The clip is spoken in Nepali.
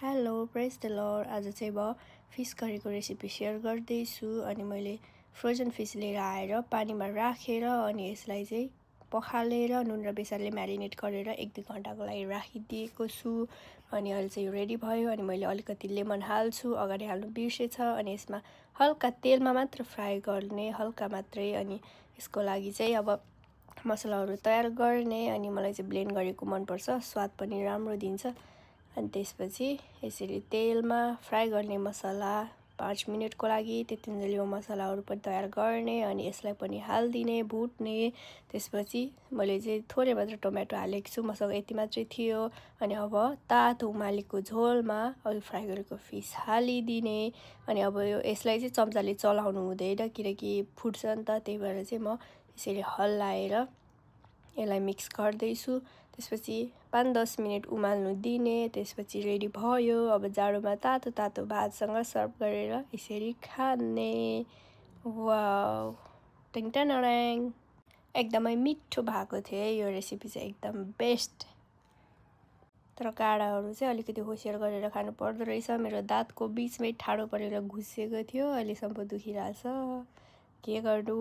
Hello praise the lord. आज चाहिँ म फिस करीको रेसिपी सेयर गर्दैछु। अनि मैले फ्रोजन फिस लिएर आएर पानीमा राखेर अनि यसलाई चाहिँ पखालेर नुन र बेसारले म्यारिनेट गरेर 1-2 घन्टाको लागि राखिदिएको छु। अनि अहिले चाहिँ रेडी भयो। अनि मैले अलिकति लेमन हाल्छु, अगाडि हाल्नु बिर्सेछ। अनि यसमा हल्का तेलमा मात्र फ्राई गर्ने, हल्का मात्रै। अनि यसको लागि चाहिँ अब मसलाहरू तयार गर्ने। अनि मलाई चाहिँ ब्लेन्ड गरेको मनपर्छ, स्वाद पनि राम्रो दिन्छ। अनि त्यसपछि यसरी तेलमा फ्राई गर्ने मसला 5 मिनटको लागि, त्यतिन्जेल यो मसलाहरू पनि तयार गर्ने। अनि यसलाई पनि हालिदिने, भुट्ने। त्यसपछि मैले चाहिँ थोरै मात्र टोमेटो हालेको छु, मसँग यति मात्रै थियो। अनि अब तातो उमालेको झोलमा अघि फ्राई गरेको फिस हालिदिने। अनि अब यसलाई चाहिँ चम्चाले चलाउनु हुँदैन किनकि फुट्छ नि त, त्यही भएर चाहिँ म यसरी हल्लाएर यसलाई मिक्स गर्दैछु। त्यसपछि 5-10 मिनट उमाल्नु दिने। त्यसपछि रेडी भयो। अब जाडोमा तातो तातो भातसँग सर्भ गरेर यसरी खाने। वाउ, टेङ एकदमै मिठो भएको थियो है। यो रेसिपी चाहिँ एकदम बेस्ट। तर काँडाहरू चाहिँ अलिकति होसियार गरेर खानु पर्दो रहेछ। मेरो दाँतको बिचमै ठाडो परेर घुसेको थियो, अहिलेसम्म दुखिरहेछ, के गर्नु।